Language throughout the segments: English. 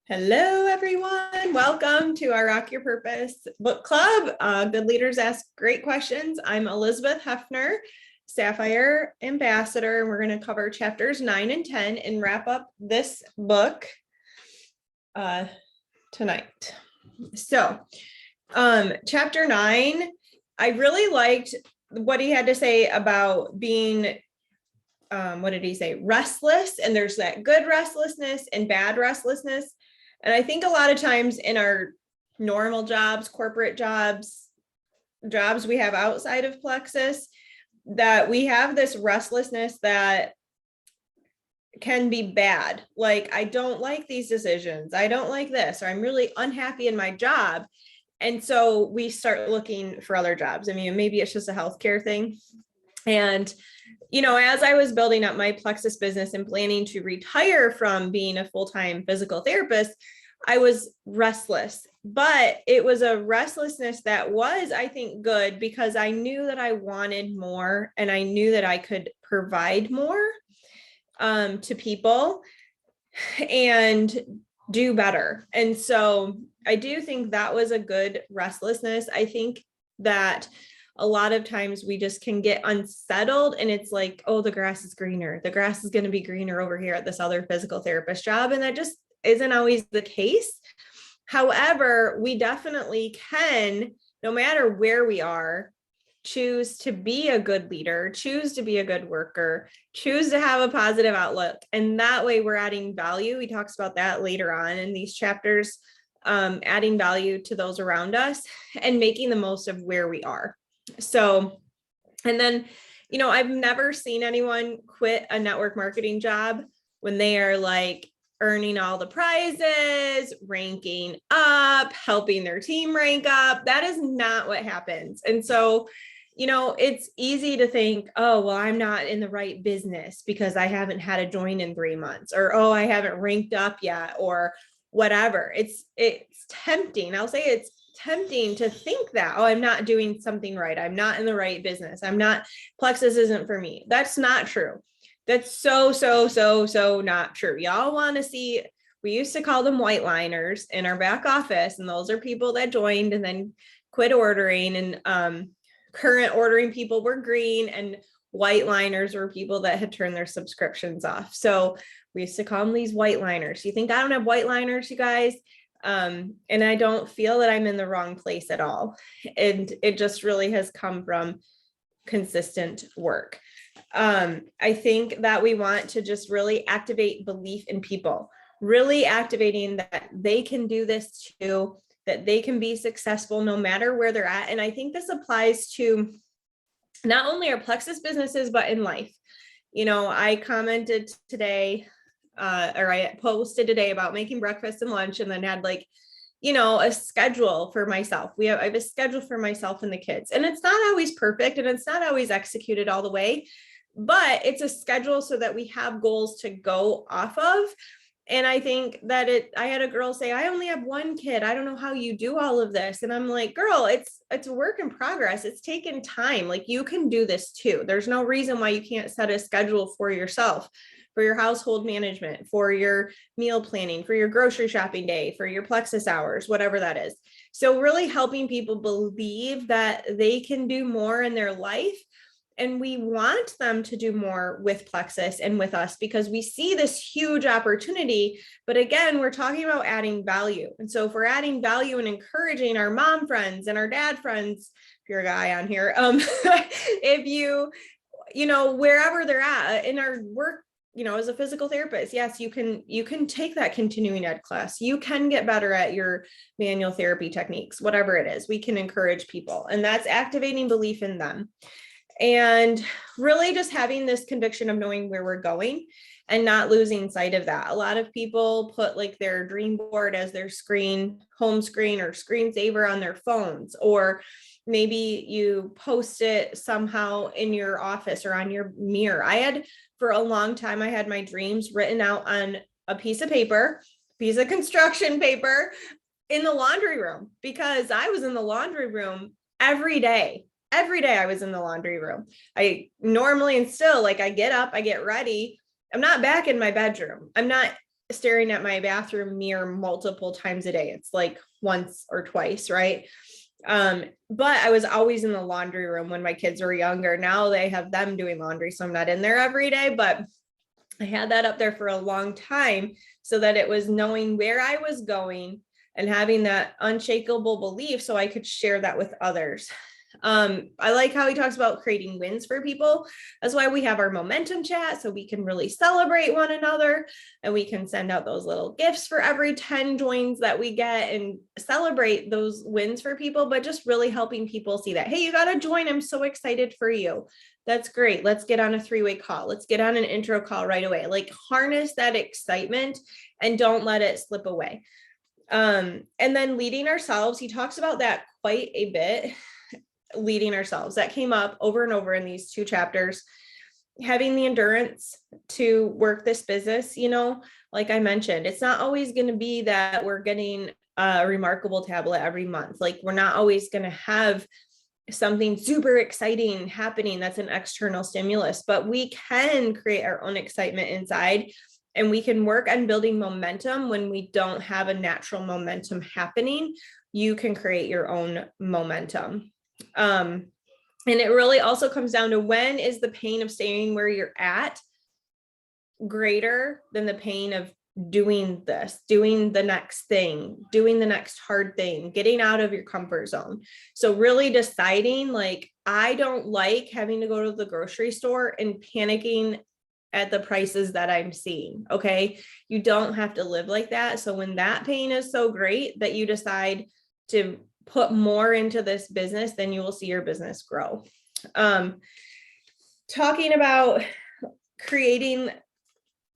Hello, everyone. Welcome to our Rock Your Purpose book club. Good leaders ask great questions. I'm Eilers-Heffner, Sapphire Ambassador, and we're going to cover chapters 9 and 10 and wrap up this book tonight. So, chapter 9, I really liked what he had to say about being what did he say? Restless. And there's that good restlessness and bad restlessness. And I think a lot of times in our normal jobs, corporate jobs we have outside of Plexus, that we have this restlessness that can be bad. Like, I don't like these decisions. I don't like this, or I'm really unhappy in my job. And so we start looking for other jobs. I mean, maybe it's just a healthcare thing. And as I was building up my Plexus business and planning to retire from being a full-time physical therapist, I was restless, but it was a restlessness that was, I think, good because I knew that I wanted more and I knew that I could provide more to people and do better. And so I do think that was a good restlessness. I think that a lot of times we just can get unsettled and it's like, oh, the grass is greener. The grass is going to be greener over here at this other physical therapist job. And that just isn't always the case. However, we definitely can, no matter where we are, choose to be a good leader, choose to be a good worker, choose to have a positive outlook. And that way we're adding value. He talks about that later on in these chapters, adding value to those around us and making the most of where we are. So, and then, I've never seen anyone quit a network marketing job when they are like earning all the prizes, ranking up, helping their team rank up. That is not what happens. And so, it's easy to think, oh, well, I'm not in the right business because I haven't had a join in 3 months, or, oh, I haven't ranked up yet, or whatever. It's tempting. I'll say it's tempting to think that, oh, I'm not doing something right. I'm not in the right business. Plexus isn't for me. That's not true. That's so not true. Y'all want to see, we used to call them white liners in our back office. And those are people that joined and then quit ordering, and current ordering people were green, and white liners were people that had turned their subscriptions off. So we used to call them these white liners. You think I don't have white liners, you guys? And I don't feel that I'm in the wrong place at all. And it just really has come from consistent work. I think that we want to just really activate belief in people, really activating that they can do this too, that they can be successful no matter where they're at. And I think this applies to not only our Plexus businesses, but in life. I commented today, or I posted today about making breakfast and lunch, and then had a schedule for myself. I have a schedule for myself and the kids, and it's not always perfect and it's not always executed all the way, but it's a schedule so that we have goals to go off of. And I think that I had a girl say, I only have one kid. I don't know how you do all of this. And I'm like, girl, it's a work in progress. It's taken time. Like, you can do this too. There's no reason why you can't set a schedule for yourself, for your household management, for your meal planning, for your grocery shopping day, for your Plexus hours, whatever that is. So really helping people believe that they can do more in their life. And we want them to do more with Plexus and with us because we see this huge opportunity. But again, we're talking about adding value. And so if we're adding value and encouraging our mom friends and our dad friends, if you're a guy on here, if you, wherever they're at in our work, as a physical therapist, yes, you can take that continuing ed class. You can get better at your manual therapy techniques, whatever it is. We can encourage people, and that's activating belief in them. And really just having this conviction of knowing where we're going and not losing sight of that. A lot of people put like their dream board as their home screen or screensaver on their phones, or maybe you post it somehow in your office or on your mirror. For a long time, I had my dreams written out on a piece of construction paper in the laundry room, because I was in the laundry room every day. Every day I was in the laundry room. I normally, and still, I get up, I get ready. I'm not back in my bedroom. I'm not staring at my bathroom mirror multiple times a day. It's like once or twice, right? But I was always in the laundry room when my kids were younger. Now they have them doing laundry, so I'm not in there every day, but I had that up there for a long time so that it was knowing where I was going and having that unshakable belief so I could share that with others. I like how he talks about creating wins for people. That's why we have our momentum chat, so we can really celebrate one another, and we can send out those little gifts for every 10 joins that we get and celebrate those wins for people, but just really helping people see that, hey, you got to join. I'm so excited for you. That's great. Let's get on a 3-way call. Let's get on an intro call right away. Like, harness that excitement and don't let it slip away. And then leading ourselves, he talks about that quite a bit. Leading ourselves, that came up over and over in these 2 chapters. Having the endurance to work this business, like I mentioned, it's not always going to be that we're getting a remarkable tablet every month. Like, we're not always going to have something super exciting happening that's an external stimulus, but we can create our own excitement inside, and we can work on building momentum when we don't have a natural momentum happening. You can create your own momentum. And it really also comes down to, when is the pain of staying where you're at greater than the pain of doing this, doing the next thing, doing the next hard thing, getting out of your comfort zone. So really deciding, like, I don't like having to go to the grocery store and panicking at the prices that I'm seeing. Okay. You don't have to live like that. So when that pain is so great that you decide to put more into this business, then you will see your business grow. Talking about creating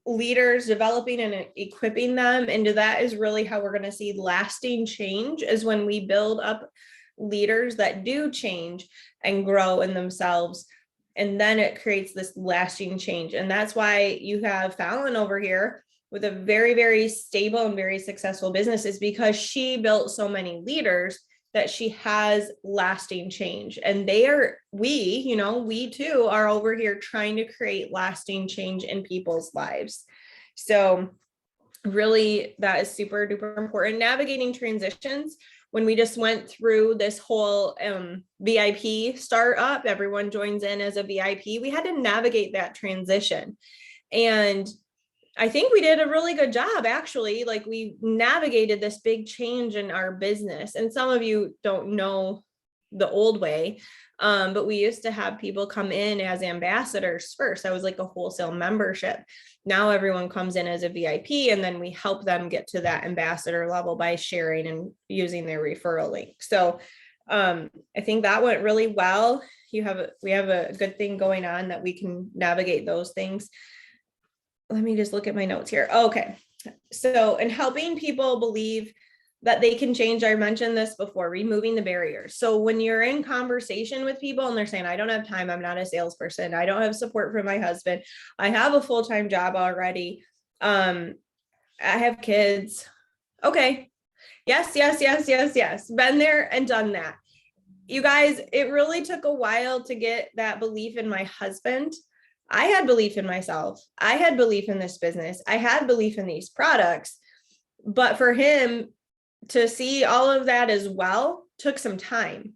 leaders, developing and equipping them, and that is really how we're going to see lasting change, is when we build up leaders that do change and grow in themselves. And then it creates this lasting change. And that's why you have Fallon over here with a very, very stable and very successful business, is because she built so many leaders that she has lasting change. And we too are over here trying to create lasting change in people's lives. So really, that is super duper important. Navigating transitions. When we just went through this whole VIP startup, everyone joins in as a VIP. We had to navigate that transition. And I think we did a really good job, actually. Like, we navigated this big change in our business. And some of you don't know the old way, but we used to have people come in as ambassadors first. That was like a wholesale membership. Now everyone comes in as a VIP, and then we help them get to that ambassador level by sharing and using their referral link. So I think that went really well. We have a good thing going on that we can navigate those things. Let me just look at my notes here. Okay. So, in helping people believe that they can change, I mentioned this before, removing the barriers. So when you're in conversation with people and they're saying, I don't have time, I'm not a salesperson, I don't have support from my husband, I have a full-time job already, I have kids. Okay. Yes. Been there and done that. You guys, it really took a while to get that belief in my husband. I had belief in myself. I had belief in this business. I had belief in these products, but for him to see all of that as well took some time,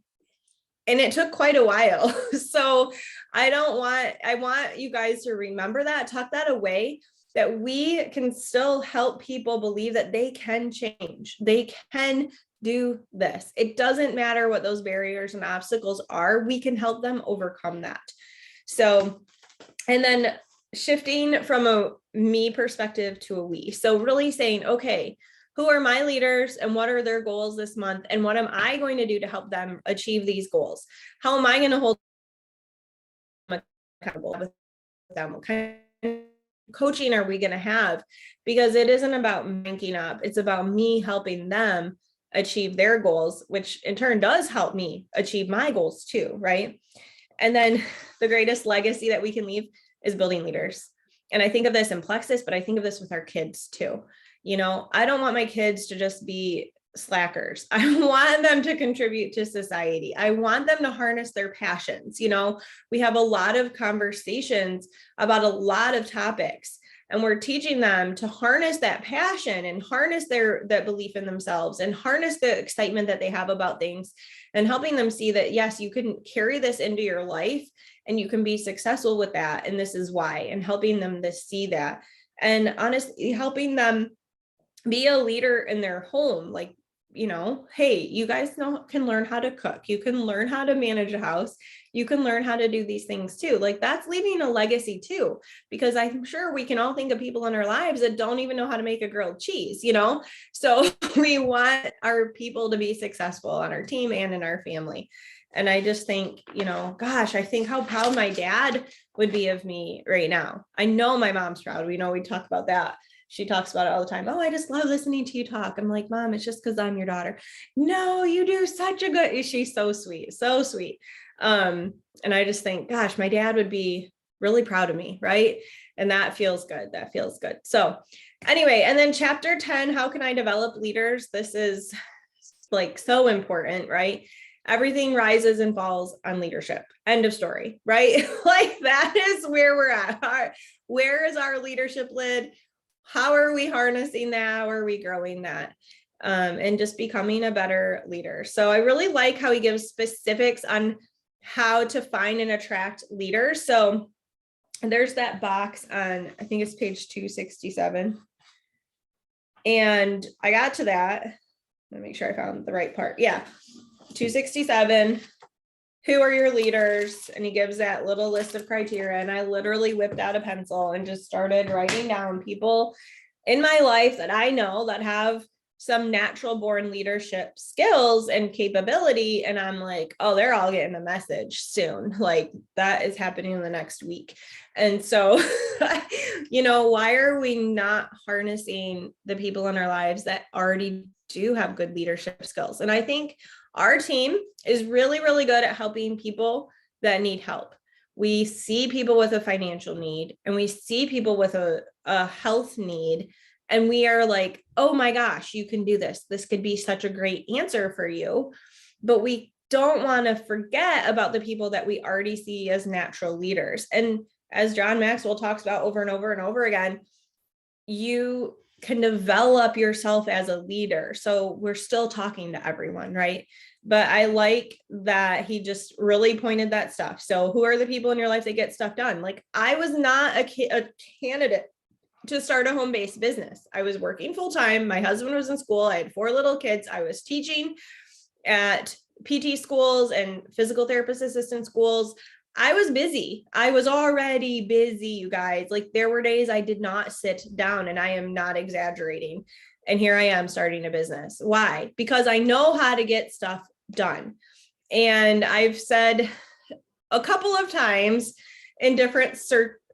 and it took quite a while. So I want you guys to remember that, tuck that away, that we can still help people believe that they can change. They can do this. It doesn't matter what those barriers and obstacles are. We can help them overcome that. So, and then shifting from a me perspective to a we. So really saying, okay, who are my leaders and what are their goals this month? And what am I going to do to help them achieve these goals? How am I going to hold them accountable with them? What kind of coaching are we going to have? Because it isn't about ranking up. It's about me helping them achieve their goals, which in turn does help me achieve my goals too, right? And then the greatest legacy that we can leave is building leaders. And I think of this in Plexus, but I think of this with our kids too. I don't want my kids to just be slackers. I want them to contribute to society. I want them to harness their passions. We have a lot of conversations about a lot of topics, And we're teaching them to harness that passion and harness that belief in themselves and harness the excitement that they have about things, and helping them see that, yes, you can carry this into your life and you can be successful with that. And this is why, and helping them to see that, and honestly, helping them be a leader in their home. Like, hey, you guys can learn how to cook. You can learn how to manage a house. You can learn how to do these things too. Like, that's leaving a legacy too, because I'm sure we can all think of people in our lives that don't even know how to make a grilled cheese, So we want our people to be successful on our team and in our family. And I just think, gosh, I think how proud my dad would be of me right now. I know my mom's proud. We talk about that. She talks about it all the time. Oh, I just love listening to you talk. I'm like, Mom, it's just because I'm your daughter. No, you do such a good, she's so sweet, so sweet. And I just think, gosh, my dad would be really proud of me, right? And that feels good. That feels good. So anyway, and then chapter 10, how can I develop leaders? This is like so important, right? Everything rises and falls on leadership. End of story, right? Like, that is where we're at. Where is our leadership lid? How are we harnessing that? How are we growing that? And just becoming a better leader. So I really like how he gives specifics on how to find and attract leaders. So there's that box on, I think it's page 267. And I got to that. Let me make sure I found the right part. Yeah. 267. Who are your leaders? And he gives that little list of criteria. And I literally whipped out a pencil and just started writing down people in my life that I know that have some natural born leadership skills and capability. And I'm like, oh, they're all getting a message soon. Like, that is happening in the next week. And so, why are we not harnessing the people in our lives that already do have good leadership skills? And I think our team is really, really good at helping people that need help. We see people with a financial need, and we see people with a health need. And we are like, oh my gosh, you can do this. This could be such a great answer for you. But we don't want to forget about the people that we already see as natural leaders. And as John Maxwell talks about over and over and over again, you can develop yourself as a leader. So we're still talking to everyone, right? But I like that he just really pointed that stuff. So who are the people in your life that get stuff done? Like, I was not a candidate to start a home-based business. I was working full-time. My husband was in school. I had 4 little kids. I was teaching at PT schools and physical therapist assistant schools. I was busy. I was already busy, you guys. Like, there were days I did not sit down, and I am not exaggerating. And here I am starting a business. Why? Because I know how to get stuff done. And I've said a couple of times in different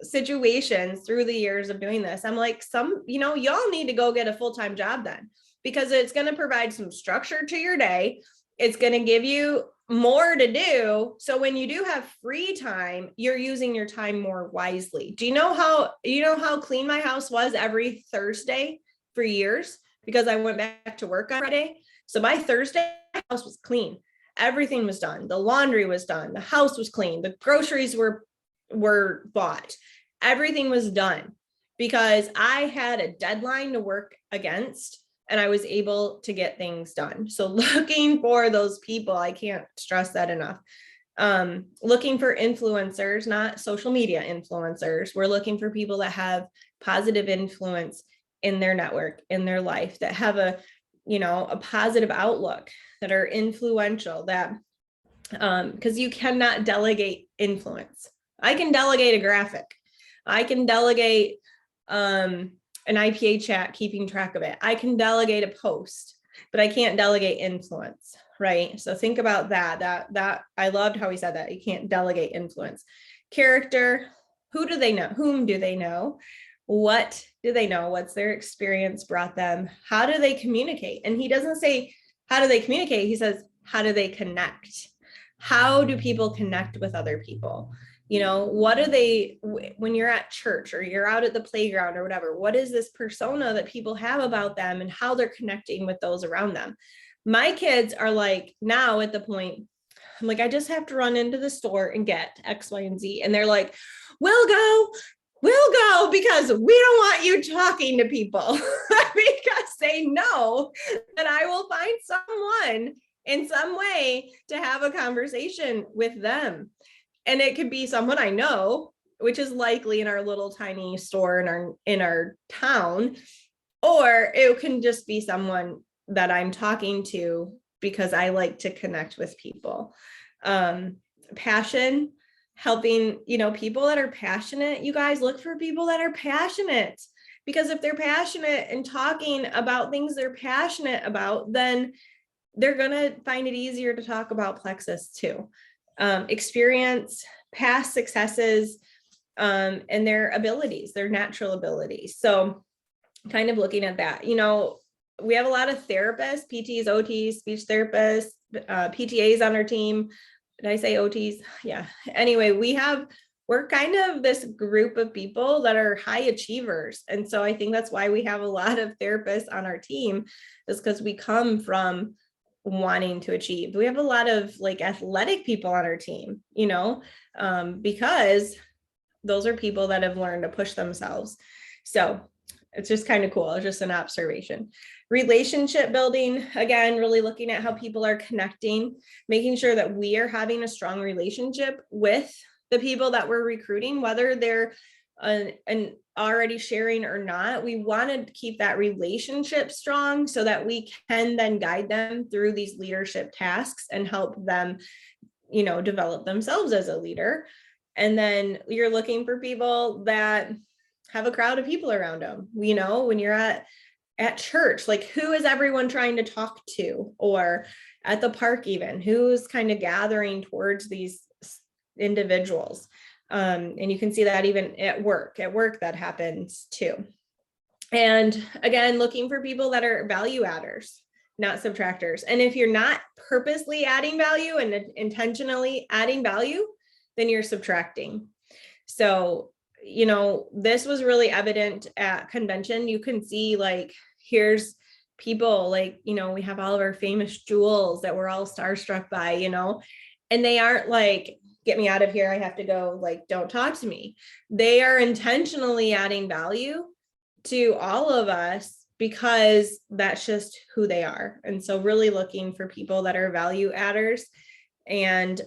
situations through the years of doing this, I'm like, y'all need to go get a full-time job then, because it's going to provide some structure to your day. It's going to give you more to do. So when you do have free time, you're using your time more wisely. Do you know how clean my house was every Thursday for years? Because I went back to work on Friday. So by Thursday, my house was clean. Everything was done. The laundry was done. The house was clean. The groceries were bought. Everything was done because I had a deadline to work against, and I was able to get things done. So looking for those people, I can't stress that enough. Looking for influencers, not social media influencers. We're looking for people that have positive influence in their network, in their life, that have a positive outlook, that are influential, that, because you cannot delegate influence. I can delegate a graphic. I can delegate an IPA chat, keeping track of it. I can delegate a post, but I can't delegate influence, right? So think about that I loved how he said that. You can't delegate influence. Character, who do they know? Whom do they know? What do they know? What's their experience brought them? How do they communicate? And he doesn't say, how do they communicate? He says, how do they connect? How do people connect with other people? What do they, when you're at church or you're out at the playground or whatever, what is this persona that people have about them and how they're connecting with those around them? My kids are like, now at the point, I'm like, I just have to run into the store and get X, Y, and Z. And they're like, we'll go we'll go because we don't want you talking to people because they know that I will find someone in some way to have a conversation with them. And it could be someone I know, which is likely in our little tiny store in our town, or it can just be someone that I'm talking to because I like to connect with people. Passion, helping, people that are passionate. You guys look for people that are passionate, because if they're passionate and talking about things they're passionate about, then they're going to find it easier to talk about plexus too. Experience, past successes, and their abilities, their natural abilities. So kind of looking at that, we have a lot of therapists, PTs, OTs, speech therapists, PTAs on our team. Did I say OTs? Yeah. Anyway, we're kind of this group of people that are high achievers. And so I think that's why we have a lot of therapists on our team, is because we come from wanting to achieve. We have a lot of like athletic people on our team, because those are people that have learned to push themselves. So it's just kind of cool. It's just an observation. Relationship building, again, really looking at how people are connecting, making sure that we are having a strong relationship with the people that we're recruiting, whether they're an already sharing or not. We want to keep that relationship strong so that we can then guide them through these leadership tasks and help them, develop themselves as a leader. And then you're looking for people that have a crowd of people around them. When you're at church, like who is everyone trying to talk to, or at the park, even who's kind of gathering towards these individuals. And you can see that even at work that happens too. And again, looking for people that are value adders, not subtractors. And if you're not purposely adding value and intentionally adding value, then you're subtracting. So, this was really evident at convention. You can see like, here's people like, we have all of our famous jewels that we're all starstruck by, and they aren't like, get me out of here, I have to go, like, don't talk to me. They are intentionally adding value to all of us because that's just who they are. And so really looking for people that are value adders. And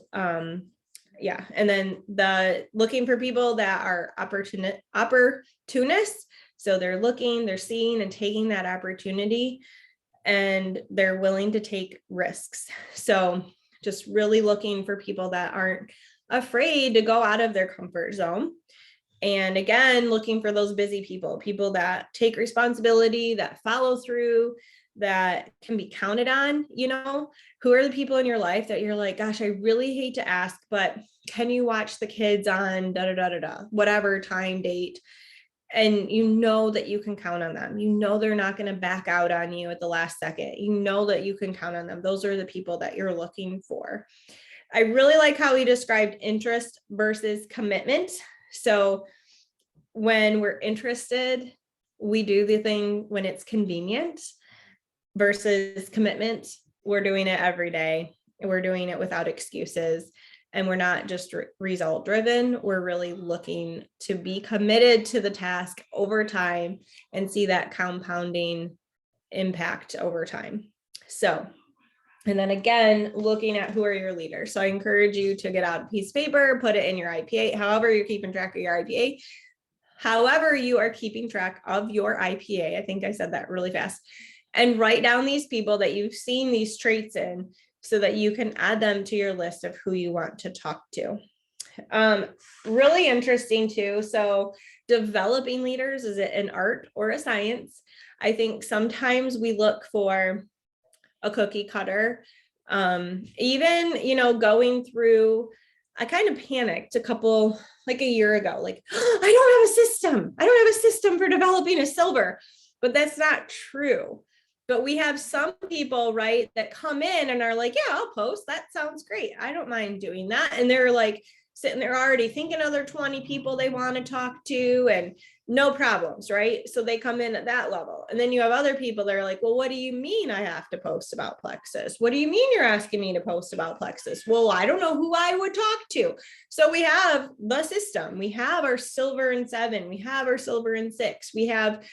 and then looking for people that are opportunists. So they're looking, they're seeing and taking that opportunity, and they're willing to take risks. So just really looking for people that aren't afraid to go out of their comfort zone. And again, looking for those busy people that take responsibility, that follow through, that can be counted on. Who are the people in your life that you're like, gosh, I really hate to ask, but can you watch the kids on whatever time, date? And that you can count on them. They're not going to back out on you at the last second. That you can count on them. Those are the people that you're looking for. I really like how he described interest versus commitment. So when we're interested, we do the thing when it's convenient, versus commitment. We're doing it every day. We're doing it without excuses. And we're not just result driven. We're really looking to be committed to the task over time and see that compounding impact over time. So, and then again, looking at who are your leaders. So I encourage you to get out a piece of paper, put it in your IPA, however you're keeping track of your IPA, however you are keeping track of your IPA. I think I said that really fast. And write down these people that you've seen these traits in, so that you can add them to your list of who you want to talk to. Really interesting too. So developing leaders, is it an art or a science? I think sometimes we look for a cookie cutter. Even, going through, I kind of panicked a year ago, like, oh, I don't have a system. I don't have a system for developing a silver, but that's not true. But we have some people, right, that come in and are like, yeah, I'll post. That sounds great. I don't mind doing that. And they're like sitting there already thinking of their 20 people they want to talk to, and no problems, right? So they come in at that level. And then you have other people that are like, well, what do you mean I have to post about plexus? What do you mean you're asking me to post about plexus? Well, I don't know who I would talk to. So we have the system. We have our silver and 7. We have our silver and 6. We have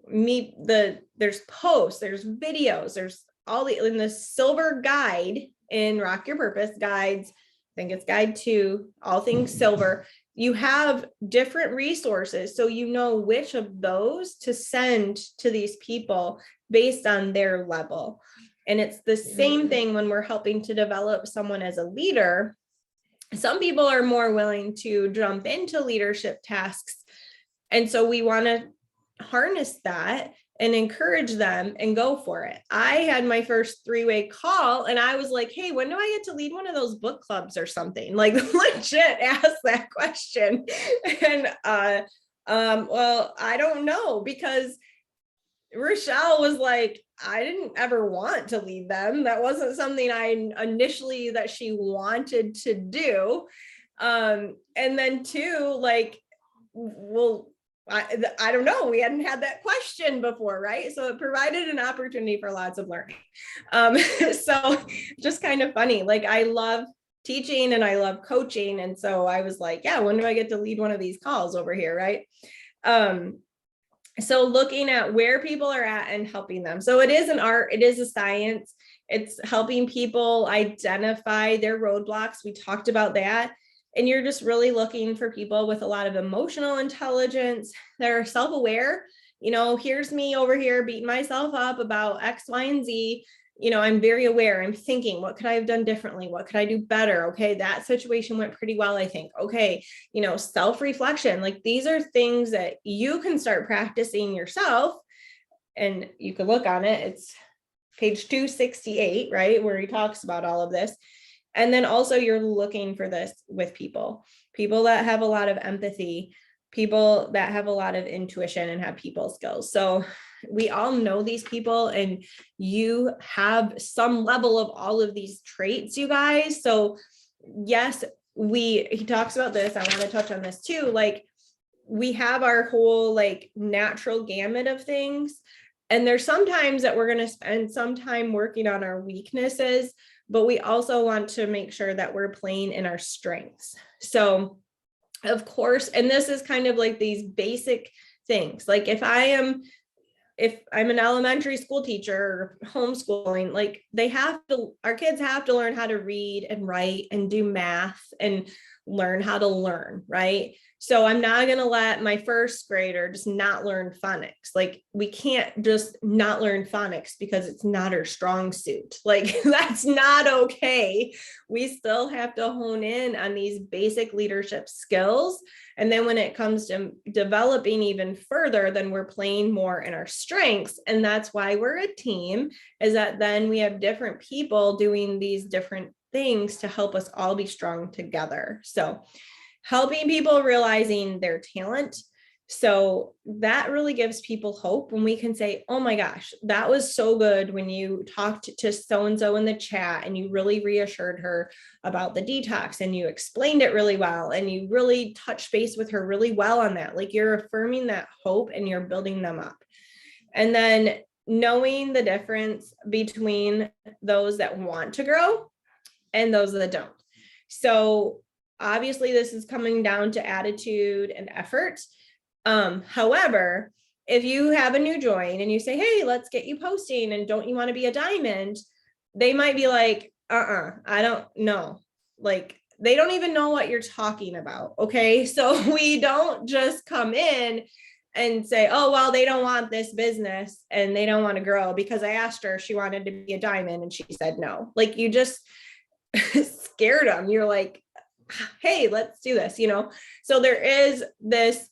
there's posts, there's videos, there's all in the silver guide in Rock Your Purpose guides. I think it's guide 2, all things silver. You have different resources, so you know which of those to send to these people based on their level. And it's the same thing when we're helping to develop someone as a leader. Some people are more willing to jump into leadership tasks. And so we want to harness that and encourage them and go for it. I had my first 3-way call and I was like, hey, when do I get to lead one of those book clubs or something? Like legit ask that question. And well, I don't know, because Rochelle was like, I didn't ever want to lead them. That wasn't something that she wanted to do. And then 2, like, well, I don't know. We hadn't had that question before, right? So it provided an opportunity for lots of learning. So just kind of funny. Like, I love teaching and I love coaching. And so I was like, yeah, when do I get to lead one of these calls over here, right? So looking at where people are at and helping them. So it is an art, it is a science. It's helping people identify their roadblocks. We talked about that. And you're just really looking for people with a lot of emotional intelligence that are self-aware. You know, here's me over here beating myself up about X, Y, and Z. You know, I'm very aware. I'm thinking, what could I have done differently? What could I do better? Okay, that situation went pretty well, I think. Okay, you know, self-reflection. Like, these are things that you can start practicing yourself. And you can look on it. It's page 268, right? Where he talks about all of this. And then also you're looking for this with people that have a lot of empathy, people that have a lot of intuition and have people skills. So we all know these people, and you have some level of all of these traits, you guys. So yes, he talks about this. I want to touch on this too. Like, we have our whole like natural gamut of things. And there's sometimes that we're going to spend some time working on our weaknesses, but we also want to make sure that we're playing in our strengths. So of course, and this is kind of like these basic things. Like, if I'm an elementary school teacher or homeschooling, like, our kids have to learn how to read and write and do math and learn how to learn, right? So I'm not going to let my first grader just not learn phonics. Like, we can't just not learn phonics because it's not her strong suit. Like, that's not okay. We still have to hone in on these basic leadership skills. And then when it comes to developing even further, then we're playing more in our strengths. And that's why we're a team, is that then we have different people doing these different things to help us all be strong together. So helping people realizing their talent. So that really gives people hope when we can say, oh my gosh, that was so good when you talked to so-and-so in the chat and you really reassured her about the detox and you explained it really well and you really touched base with her really well on that. Like, you're affirming that hope and you're building them up. And then knowing the difference between those that want to grow and those that don't. So obviously this is coming down to attitude and effort. However, if you have a new join and you say, hey, let's get you posting and don't you want to be a diamond? They might be like, I don't know. Like, they don't even know what you're talking about. Okay. So we don't just come in and say, oh, well, they don't want this business and they don't want to grow because I asked her if she wanted to be a diamond and she said no. Like, you just scared them. You're like, hey, let's do this, you know? So there is this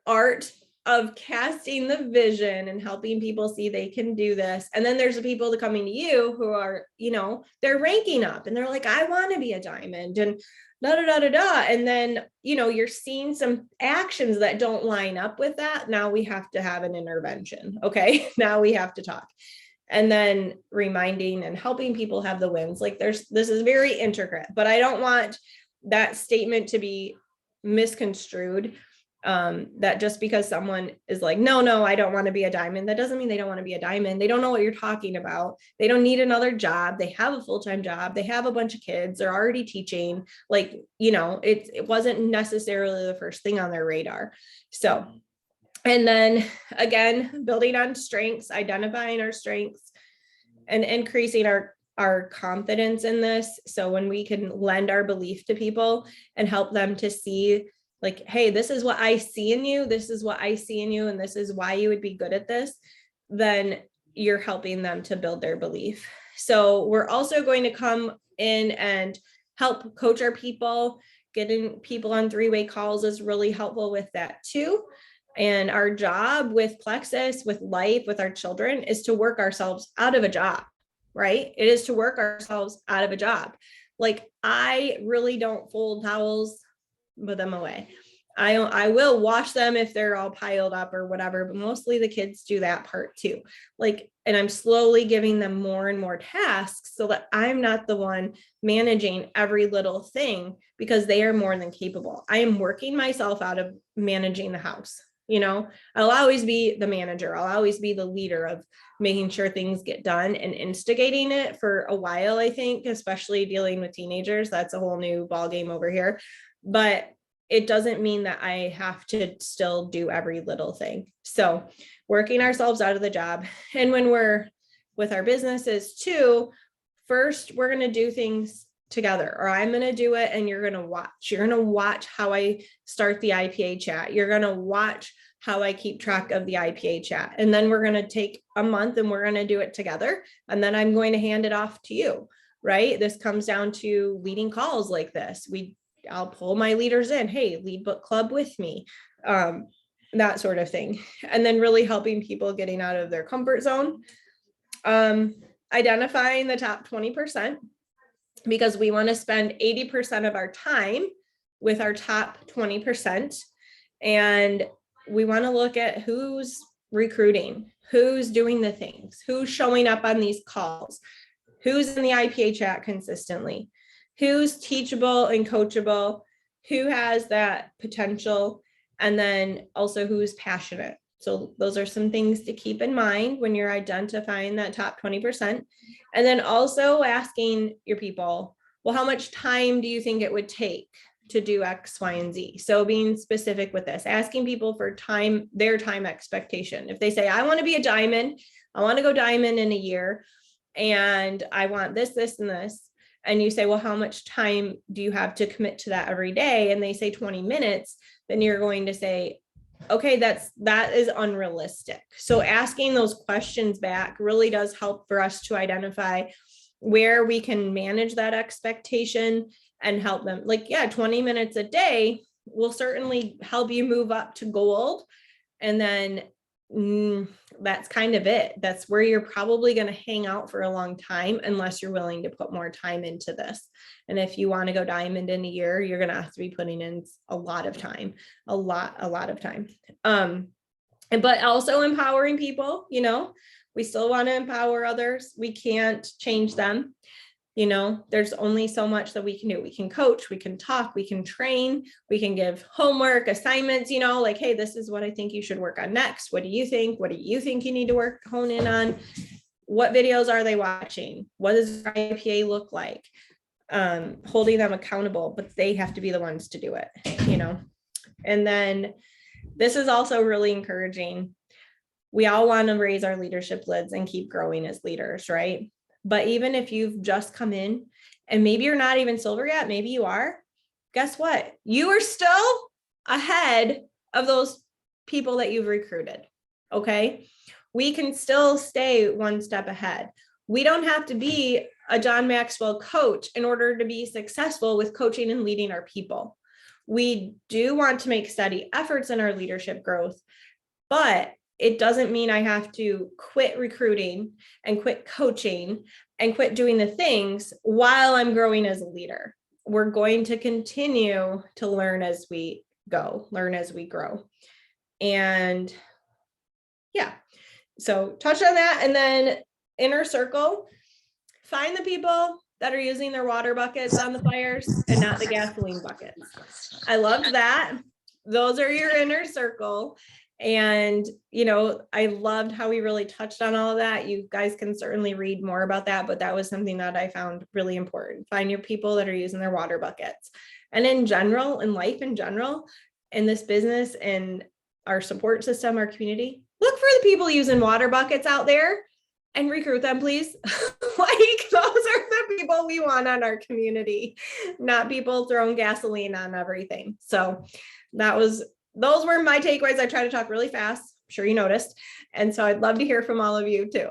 art of casting the vision and helping people see they can do this. And then there's the people that coming to you who are, you know, they're ranking up and they're like, I want to be a diamond and da, da, da, da, da. And then, you know, you're seeing some actions that don't line up with that. Now we have to have an intervention. Okay. Now we have to talk. And then reminding and helping people have the wins. Like, this is very intricate, but I don't want that statement to be misconstrued That just because someone is like, no, I don't want to be a diamond, that doesn't mean they don't want to be a diamond. They don't know what you're talking about. They don't need another job. They have a full-time job. They have a bunch of kids. They're already teaching. Like, it wasn't necessarily the first thing on their radar. So, and then again, building on strengths, identifying our strengths and increasing our confidence in this. So when we can lend our belief to people and help them to see, like, hey, this is what I see in you. This is what I see in you. And this is why you would be good at this. Then you're helping them to build their belief. So we're also going to come in and help coach our people. Getting people on 3-way calls is really helpful with that too. And our job with Plexus, with life, with our children is to work ourselves out of a job, right? It is to work ourselves out of a job. Like, I really don't fold towels, put them away. I will wash them if they're all piled up or whatever, but mostly the kids do that part too. Like, and I'm slowly giving them more and more tasks so that I'm not the one managing every little thing, because they are more than capable. I am working myself out of managing the house. I'll always be the manager. I'll always be the leader of making sure things get done and instigating it for a while, I think, especially dealing with teenagers. That's a whole new ball game over here. But it doesn't mean that I have to still do every little thing. So working ourselves out of the job. And when we're with our businesses too, first, we're going to do things together, or I'm going to do it and you're going to watch. You're going to watch how I start the IPA chat. You're going to watch how I keep track of the IPA chat. And then we're going to take a month and we're going to do it together. And then I'm going to hand it off to you, right? This comes down to leading calls like this. I'll pull my leaders in. Hey, lead book club with me. That sort of thing. And then really helping people getting out of their comfort zone. Identifying the top 20%, because we want to spend 80% of our time with our top 20%. And we want to look at who's recruiting, who's doing the things, who's showing up on these calls, who's in the IPA chat consistently, who's teachable and coachable, who has that potential, and then also who's passionate. So those are some things to keep in mind when you're identifying that top 20%. And then also asking your people, well, how much time do you think it would take to do X, Y, and Z? So being specific with this, asking people for time, their time expectation. If they say, I want to be a diamond, I want to go diamond in a year, and I want this, this, and this. And you say, well, how much time do you have to commit to that every day? And they say 20 minutes, then you're going to say, okay, that is unrealistic. So asking those questions back really does help for us to identify where we can manage that expectation and help them. Like, yeah, 20 minutes a day will certainly help you move up to gold. And then that's kind of it. That's where you're probably going to hang out for a long time, unless you're willing to put more time into this. And if you want to go diamond in a year, you're going to have to be putting in a lot of time, a lot of time. But also empowering people, we still want to empower others. We can't change them. There's only so much that we can do. We can coach, we can talk, we can train, we can give homework, assignments, like, hey, this is what I think you should work on next. What do you think? What do you think you need to hone in on? What videos are they watching? What does IPA look like? Holding them accountable, but they have to be the ones to do it, And then this is also really encouraging. We all want to raise our leadership lids and keep growing as leaders, right? But even if you've just come in and maybe you're not even silver yet, maybe you are, guess what? You are still ahead of those people that you've recruited. Okay. We can still stay one step ahead. We don't have to be a John Maxwell coach in order to be successful with coaching and leading our people. We do want to make steady efforts in our leadership growth, but it doesn't mean I have to quit recruiting and quit coaching and quit doing the things while I'm growing as a leader. We're going to continue to learn as we go, learn as we grow. And yeah, so touch on that. And then inner circle, find the people that are using their water buckets on the fires and not the gasoline buckets. I loved that. those are your inner circle. And, I loved how we really touched on all of that. You guys can certainly read more about that, but that was something that I found really important. Find your people that are using their water buckets. And in general, in life in general, in this business and our support system, our community, look for the people using water buckets out there and recruit them, please. Like, those are the people we want on our community, not people throwing gasoline on everything. So those were my takeaways. I try to talk really fast. I'm sure you noticed. And so I'd love to hear from all of you too.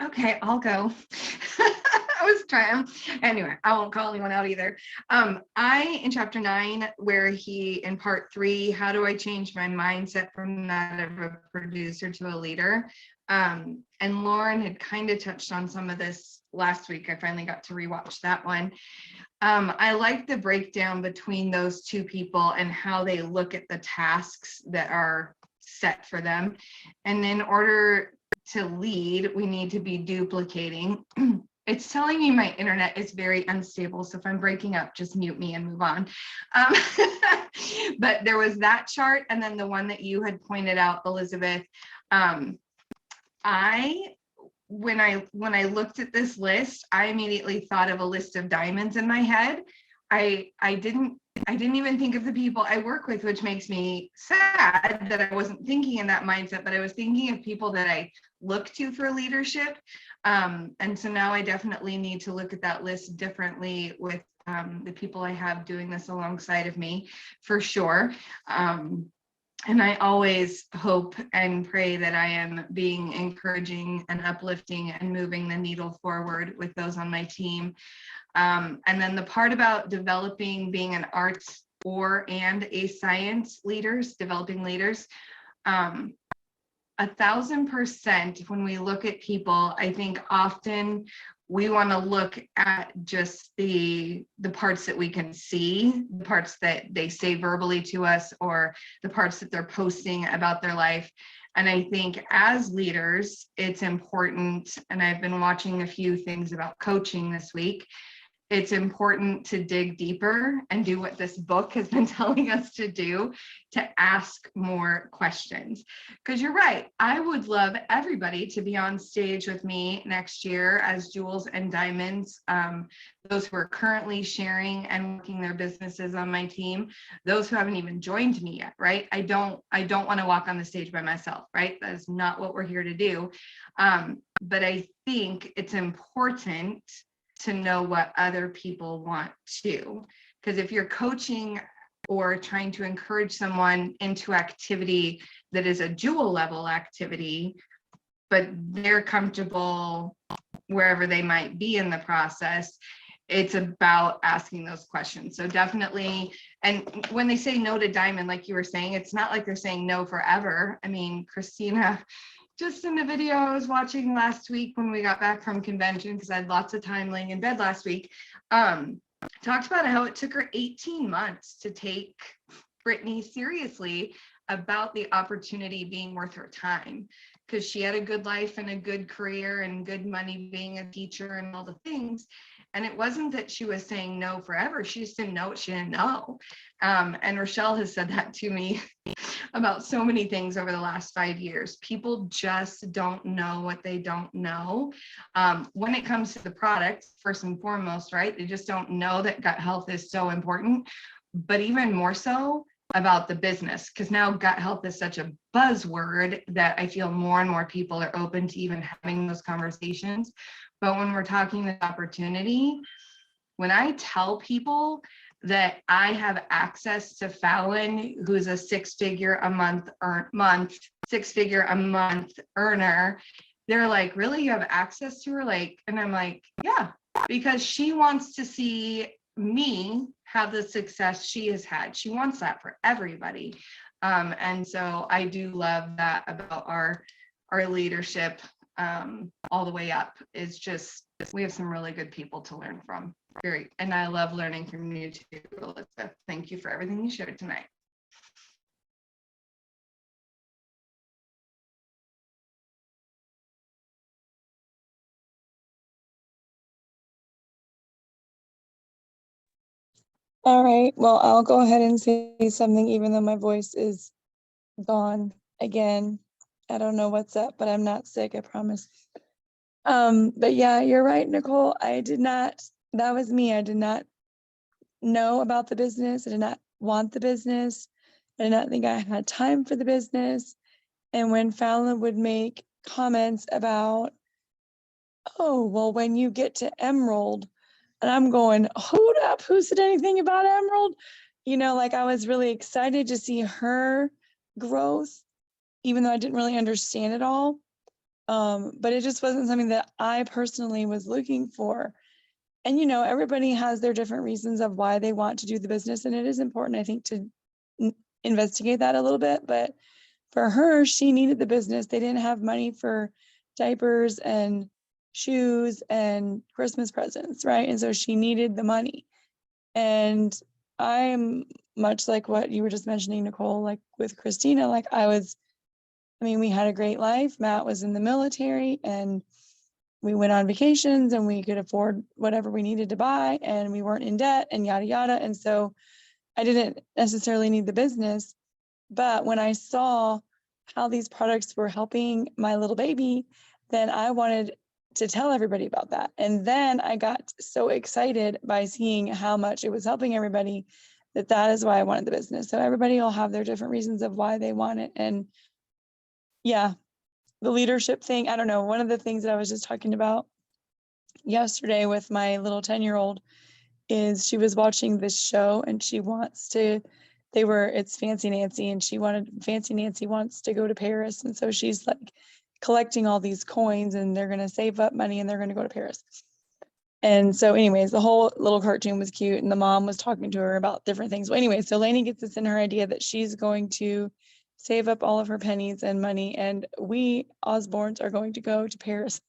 Okay, I'll go. I was trying. Anyway, I won't call anyone out either. In chapter 9, where in part 3, how do I change my mindset from that of a producer to a leader? And Lauren had kind of touched on some of this last week. I finally got to rewatch that one. I like the breakdown between those two people and how they look at the tasks that are set for them. And in order to lead, we need to be duplicating. It's telling me my internet is very unstable, so if I'm breaking up, just mute me and move on. But there was that chart, and then the one that you had pointed out, Elizabeth. When I looked at this list, I immediately thought of a list of diamonds in my head. I didn't even think of the people I work with, which makes me sad that I wasn't thinking in that mindset, but I was thinking of people that I look to for leadership. And so now I definitely need to look at that list differently with the people I have doing this alongside of me, for sure. And I always hope and pray that I am being encouraging and uplifting and moving the needle forward with those on my team. And then the part about developing, being an arts and a science leaders, developing leaders, 1,000%. When we look at people, I think often we want to look at just the parts that we can see, the parts that they say verbally to us, or the parts that they're posting about their life. And I think as leaders, it's important, and I've been watching a few things about coaching this week, it's important to dig deeper and do what this book has been telling us to do, to ask more questions. Because you're right, I would love everybody to be on stage with me next year as Jewels and Diamonds, those who are currently sharing and working their businesses on my team, those who haven't even joined me yet, right? I don't want to walk on the stage by myself, right? That is not what we're here to do. But I think it's important to know what other people want too. Because if you're coaching or trying to encourage someone into activity that is a Jewel level activity, but they're comfortable wherever they might be in the process, it's about asking those questions. So definitely, and when they say no to Diamond, like you were saying, it's not like they're saying no forever. I mean, Christina, just in the video I was watching last week when we got back from convention, because I had lots of time laying in bed last week, talked about how it took her 18 months to take Brittany seriously about the opportunity being worth her time, because she had a good life and a good career and good money being a teacher and all the things. And it wasn't that she was saying no forever. She just didn't know what she didn't know. And Rochelle has said that to me about so many things over the last 5 years. People just don't know what they don't know. When it comes to the product, first and foremost, right? They just don't know that gut health is so important, but even more so about the business, because now gut health is such a buzzword that I feel more and more people are open to even having those conversations. But when we're talking this opportunity, when I tell people that I have access to Fallon, who's a six-figure a month earner, they're like, really, you have access to her? Like, and I'm like, yeah, because she wants to see me have the success she has had. She wants that for everybody. And so I do love that about our leadership, all the way up. Is just, we have some really good people to learn from. Great. And I love learning from you too, Elizabeth. Thank you for everything you shared tonight. All right, well, I'll go ahead and say something, even though my voice is gone again. I don't know what's up, but I'm not sick, I promise. But yeah, you're right, Nicole. That was me. I did not know about the business. I did not want the business. I did not think I had time for the business. And when Fallon would make comments about, oh, well, when you get to Emerald, and I'm going, hold up, who said anything about Emerald? You know, like I was really excited to see her growth, even though I didn't really understand it all. But it just wasn't something that I personally was looking for. And, you know, everybody has their different reasons of why they want to do the business. And it is important, I think, to investigate that a little bit. But for her, she needed the business. They didn't have money for diapers and shoes and Christmas presents, right? And so she needed the money. And I'm much like what you were just mentioning, Nicole, like with Christina, like we had a great life. Matt was in the military and we went on vacations and we could afford whatever we needed to buy and we weren't in debt and yada, yada. And so I didn't necessarily need the business. But when I saw how these products were helping my little baby, then I wanted to tell everybody about that. And then I got so excited by seeing how much it was helping everybody that is why I wanted the business. So everybody will have their different reasons of why they want it. And yeah, the leadership thing, I don't know. One of the things that I was just talking about yesterday with my little 10-year-old is she was watching this show and it's Fancy Nancy and Fancy Nancy wants to go to Paris. And so she's like collecting all these coins and they're going to save up money and they're going to go to Paris. And so anyways, the whole little cartoon was cute and the mom was talking to her about different things. Well, anyway, so Lainey gets this in her idea that she's going to save up all of her pennies and money and we Osborns are going to go to Paris.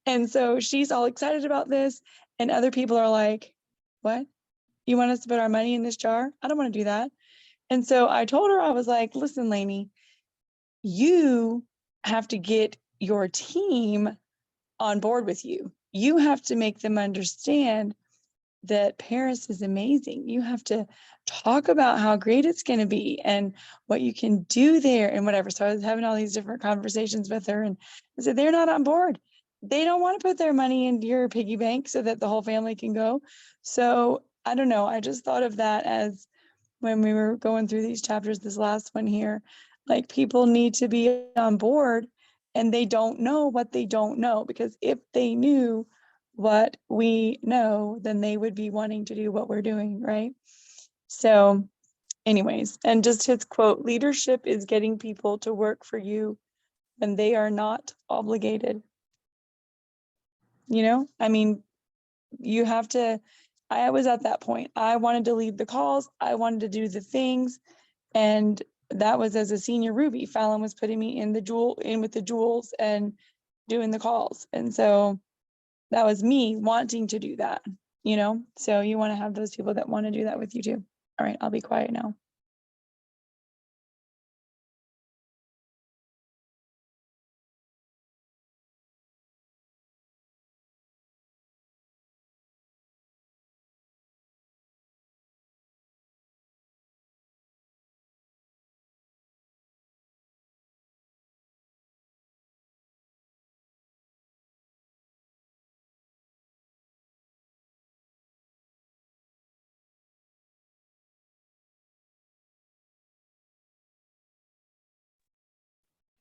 And so she's all excited about this and other people are like, what? You want us to put our money in this jar? I don't want to do that. And so I told her, I was like, listen, Lainey, you have to get your team on board with you. You have to make them understand that Paris is amazing. You have to talk about how great it's going to be and what you can do there and whatever. So I was having all these different conversations with her and I said, they're not on board. They don't want to put their money into your piggy bank so that the whole family can go. So I don't know. I just thought of that as when we were going through these chapters, this last one here, like people need to be on board and they don't know what they don't know, because if they knew what we know, then they would be wanting to do what we're doing, right? So anyways, and just his quote, leadership is getting people to work for you when they are not obligated. You know, I mean, you have to, I was at that point. I wanted to lead the calls. I wanted to do the things. And that was as a senior Ruby. Fallon was putting me in with the jewels and doing the calls. And so that was me wanting to do that, you know? So you want to have those people that want to do that with you too. All right, I'll be quiet now.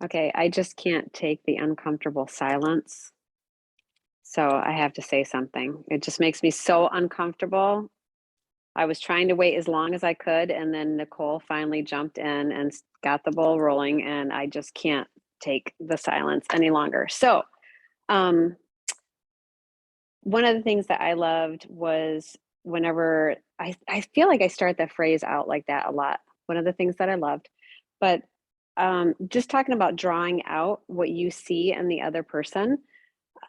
Okay, I just can't take the uncomfortable silence. So I have to say something. It just makes me so uncomfortable. I was trying to wait as long as I could, and then Nicole finally jumped in and got the ball rolling, and I just can't take the silence any longer. So one of the things that I loved was whenever I feel like I start the phrase out like that a lot. One of the things that I loved, but just talking about drawing out what you see in the other person,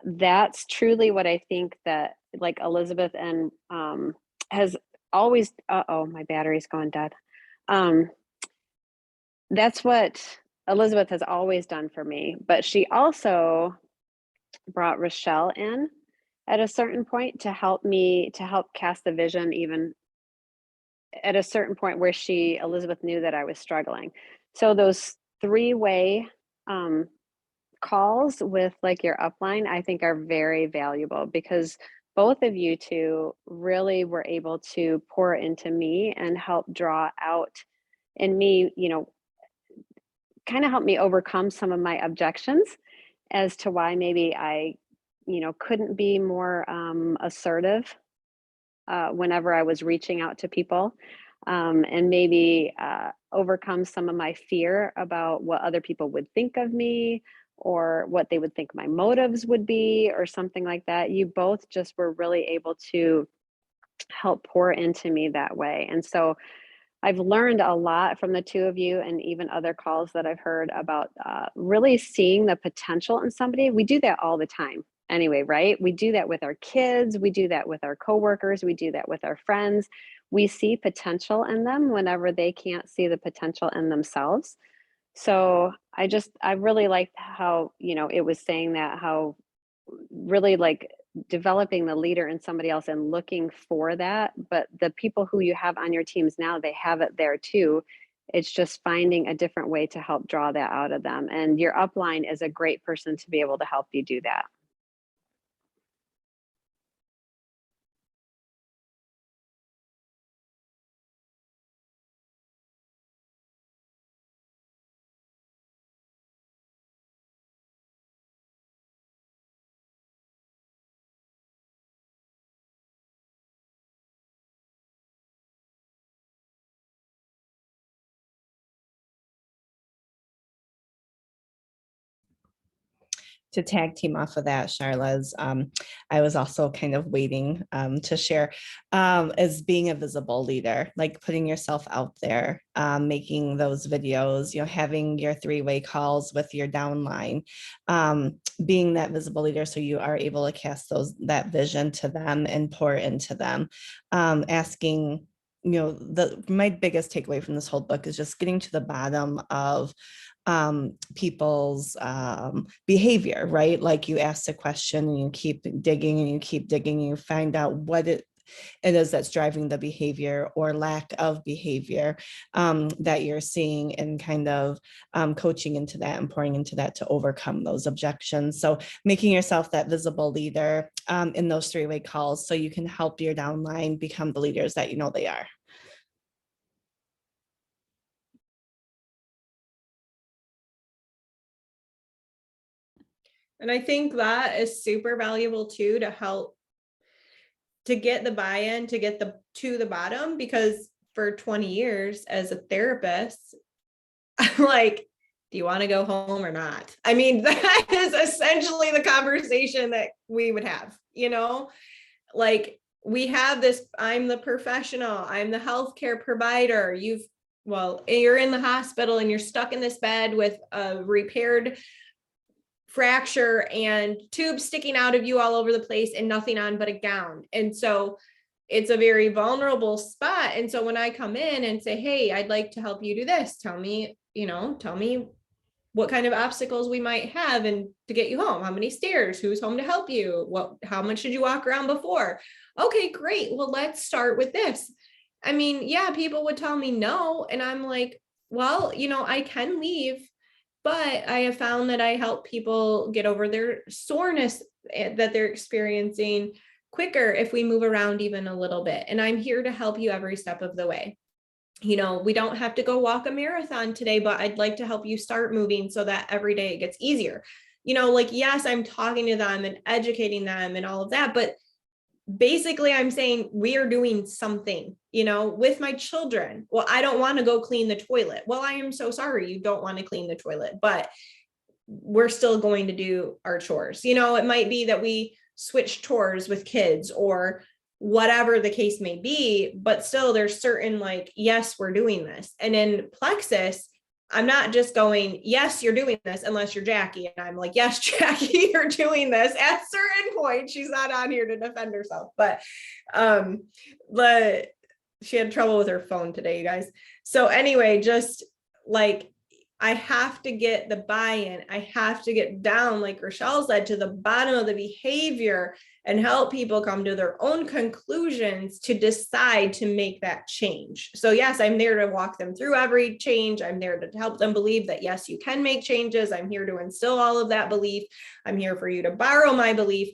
that's truly what I think that like Elizabeth and has always, uh-oh, my battery's going dead. That's what Elizabeth has always done for me, but she also brought Rochelle in at a certain point to help me, to help cast the vision even at a certain point where Elizabeth knew that I was struggling. So those three-way calls with like your upline, I think are very valuable because both of you two really were able to pour into me and help draw out in me, kind of help me overcome some of my objections as to why maybe I, couldn't be more assertive whenever I was reaching out to people, and maybe overcome some of my fear about what other people would think of me or what they would think my motives would be or something like that. You both just were really able to help pour into me that way. And so I've learned a lot from the two of you and even other calls that I've heard about really seeing the potential in somebody. We do that all the time anyway, right? We do that with our kids. We do that with our coworkers. We do that with our friends. We see potential in them whenever they can't see the potential in themselves. So I really liked how, it was saying that, how really like developing the leader in somebody else and looking for that. But the people who you have on your teams now, they have it there too. It's just finding a different way to help draw that out of them. And your upline is a great person to be able to help you do that. To tag team off of that, Charla's, I was also kind of waiting to share as being a visible leader, like putting yourself out there, making those videos, having your three-way calls with your downline, being that visible leader so you are able to cast that vision to them and pour into them, asking, my biggest takeaway from this whole book is just getting to the bottom of people's behavior, right? Like you ask a question and you keep digging and you keep digging and you find out what it is that's driving the behavior or lack of behavior that you're seeing, and kind of coaching into that and pouring into that to overcome those objections. So making yourself that visible leader in those three-way calls so you can help your downline become the leaders that they are. And I think that is super valuable too, to help to get the buy-in, to get to the bottom, because for 20 years as a therapist, I'm like, do you want to go home or not? I mean, that is essentially the conversation that we would have, like we have this, I'm the professional, I'm the healthcare provider. You're in the hospital and you're stuck in this bed with a repaired fracture and tubes sticking out of you all over the place and nothing on but a gown. And so it's a very vulnerable spot. And so when I come in and say, hey, I'd like to help you do this, tell me what kind of obstacles we might have and to get you home, how many stairs, who's home to help you, how much did you walk around before? Okay, great. Well, let's start with this. I mean, yeah, people would tell me no. And I'm like, well, I can leave, but I have found that I help people get over their soreness that they're experiencing quicker if we move around even a little bit. And I'm here to help you every step of the way. We don't have to go walk a marathon today, but I'd like to help you start moving so that every day it gets easier. like, yes, I'm talking to them and educating them and all of that, but basically I'm saying we are doing something, with my children. Well, I don't want to go clean the toilet. Well, I am so sorry you don't want to clean the toilet, but we're still going to do our chores. It might be that we switch chores with kids or whatever the case may be, but still there's certain like, yes, we're doing this. And in Plexus, I'm not just going, yes, you're doing this, unless you're Jackie. And I'm like, yes, Jackie, you're doing this at certain points. She's not on here to defend herself, but she had trouble with her phone today, you guys. So anyway, just like, I have to get the buy-in. I have to get down, like Rochelle said, to the bottom of the behavior and help people come to their own conclusions to decide to make that change. So yes, I'm there to walk them through every change. I'm there to help them believe that, yes, you can make changes. I'm here to instill all of that belief. I'm here for you to borrow my belief,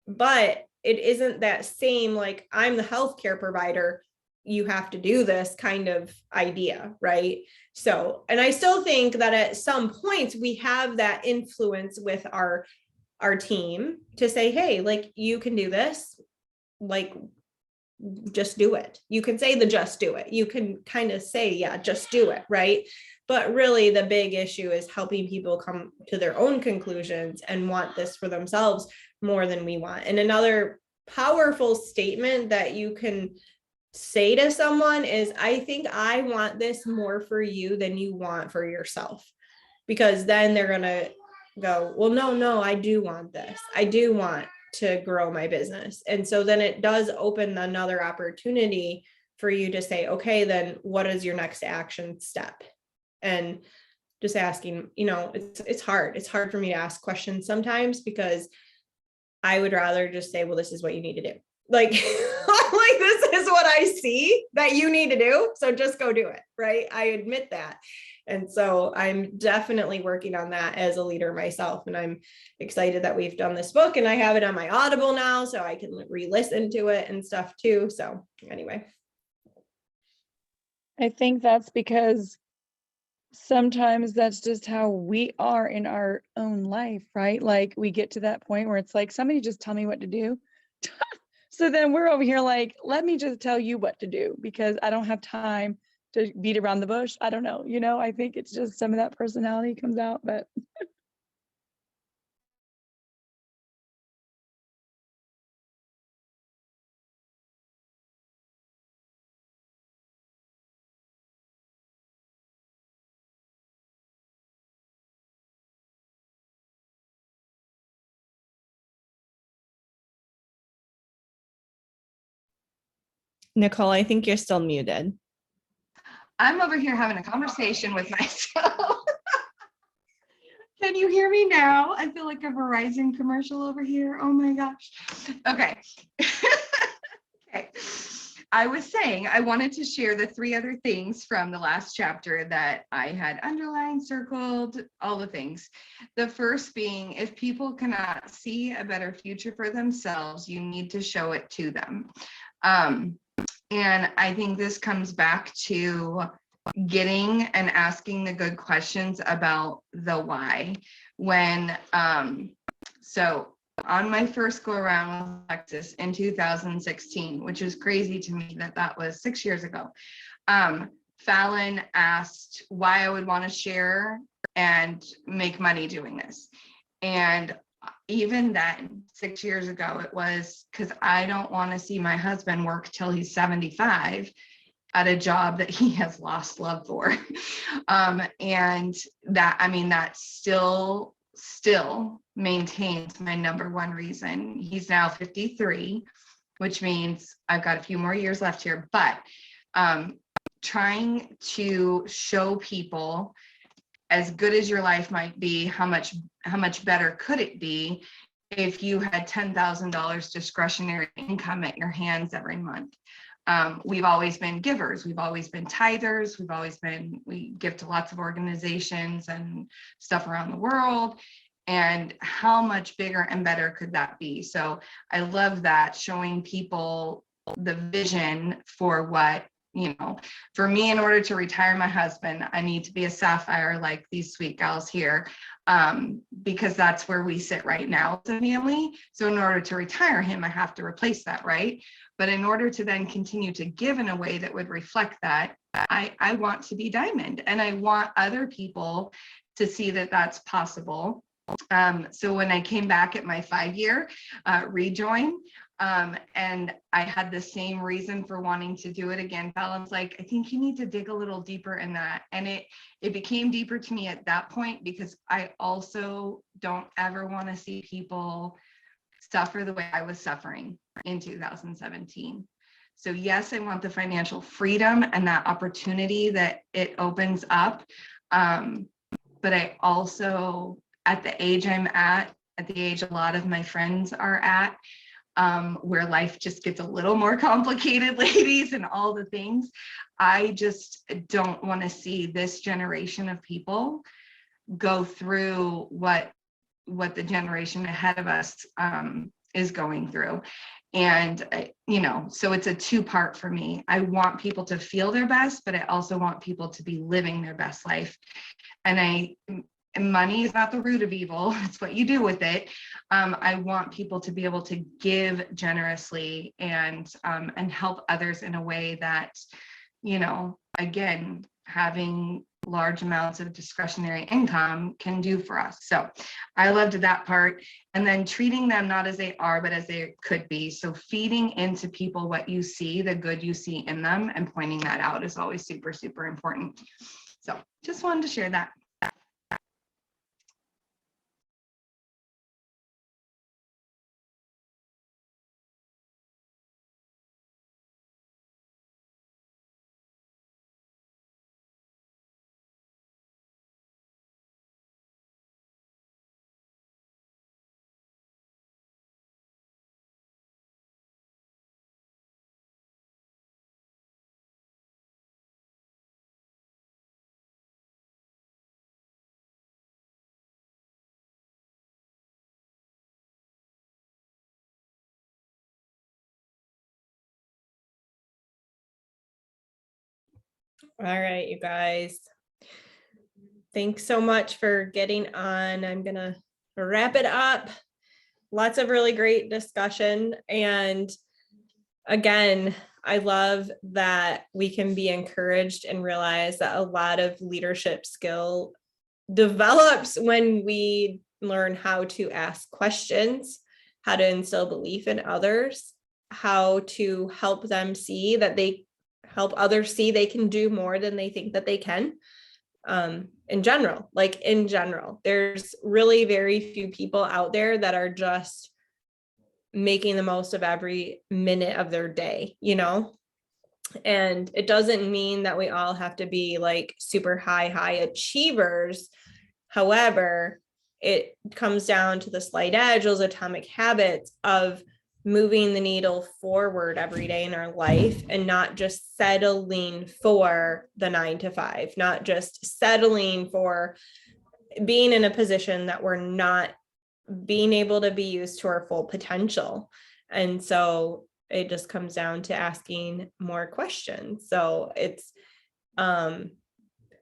but it isn't that same, like, I'm the healthcare provider, you have to do this kind of idea, right? So, and I still think that at some points we have that influence with our team to say, hey, like, you can do this, like, just do it. You can say just do it. You can kind of say, yeah, just do it, right? But really the big issue is helping people come to their own conclusions and want this for themselves more than we want. And another powerful statement that you can say to someone is, I think I want this more for you than you want for yourself, because then they're going to go, well, no, I do want this. I do want to grow my business. And so then it does open another opportunity for you to say, okay, then what is your next action step? And just asking, it's hard. It's hard for me to ask questions sometimes, because I would rather just say, well, this is what you need to do. Like, like, this is what I see that you need to do. So just go do it. Right. I admit that. And so I'm definitely working on that as a leader myself. And I'm excited that we've done this book and I have it on my Audible now, so I can re-listen to it and stuff too. So anyway. I think that's because sometimes that's just how we are in our own life, right? Like, we get to that point where it's like, somebody just tell me what to do. So then we're over here like, let me just tell you what to do, because I don't have time to beat around the bush. I don't know. I think it's just some of that personality comes out, but. Nicole, I think you're still muted. I'm over here having a conversation with myself. Can you hear me now? I feel like a Verizon commercial over here. Oh my gosh. Okay. Okay. I was saying I wanted to share the 3 other things from the last chapter that I had underlined, circled, all the things. The first being, if people cannot see a better future for themselves, you need to show it to them. And I think this comes back to getting and asking the good questions about the why. So on my first go around with Alexis in 2016, which is crazy to me that was 6 years ago, Fallon asked why I would want to share and make money doing this. And even then, 6 years ago, it was because I don't want to see my husband work till he's 75 at a job that he has lost love for. And that still maintains my number one reason. He's now 53, which means I've got a few more years left here, but trying to show people, as good as your life might be, how much better could it be if you had $10,000 discretionary income at your hands every month. We've always been givers. We've always been tithers. We give to lots of organizations and stuff around the world. And how much bigger and better could that be? So I love that, showing people the vision for what you know, for me, in order to retire my husband, I need to be a sapphire like these sweet gals here, because that's where we sit right now as a family. So in order to retire him, I have to replace that, right? But in order to then continue to give in a way that would reflect that, I want to be diamond, and I want other people to see that that's possible. So when I came back at my 5-year rejoin, and I had the same reason for wanting to do it again, Fallon's like, I think you need to dig a little deeper in that. And it became deeper to me at that point, because I also don't ever want to see people suffer the way I was suffering in 2017. So yes, I want the financial freedom and that opportunity that it opens up. But I also, at the age I'm at the age a lot of my friends are at, where life just gets a little more complicated, ladies, and all the things, I just don't want to see this generation of people go through what the generation ahead of us is going through. And, you know, so it's a two-part for me. I want people to feel their best, but I also want people to be living their best life. And money is not the root of evil. It's what you do with it. I want people to be able to give generously and help others in a way that, you know, again, having large amounts of discretionary income can do for us. So I loved that part. And then treating them not as they are, but as they could be. So feeding into people what you see, the good you see in them, and pointing that out is always super, super important. So just wanted to share that. All right, you guys. Thanks so much for getting on. I'm gonna wrap it up. Lots of really great discussion. And again, I love that we can be encouraged and realize that a lot of leadership skill develops when we learn how to ask questions, how to instill belief in others, how to help them see that they help others see they can do more than they think that they can. In general, there's really very few people out there that are just making the most of every minute of their day, you know? And it doesn't mean that we all have to be like super high achievers. However, it comes down to the slight edge, those atomic habits of moving the needle forward every day in our life, and not just settling for the 9 to 5, not just settling for being in a position that we're not being able to be used to our full potential. And so it just comes down to asking more questions. So it's,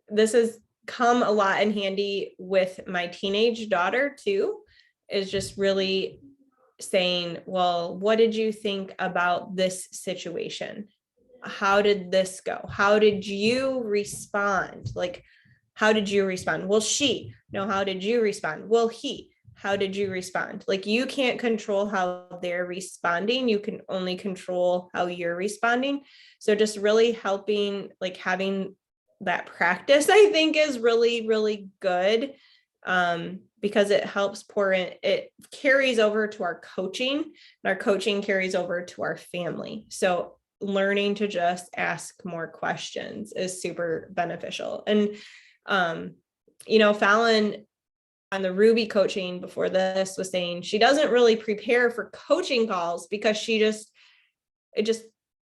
this has come a lot in handy with my teenage daughter too, is just really saying, well, what did you think about this situation? How did this go? How did you respond? Like, how did you respond? Well, she, no, how did you respond? Well, he, how did you respond? Like, you can't control how they're responding. You can only control how you're responding. So just really helping, like having that practice, I think is really, really good. Because it helps pour in, it carries over to our coaching, and our coaching carries over to our family. So learning to just ask more questions is super beneficial. And, you know, Fallon on the Ruby coaching before this was saying she doesn't really prepare for coaching calls because it just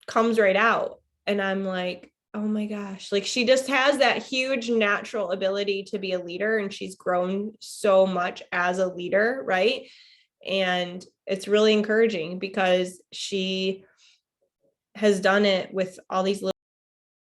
comes right out. And I'm like, oh my gosh, like she just has that huge natural ability to be a leader, and she's grown so much as a leader, right? And it's really encouraging because she has done it with all these little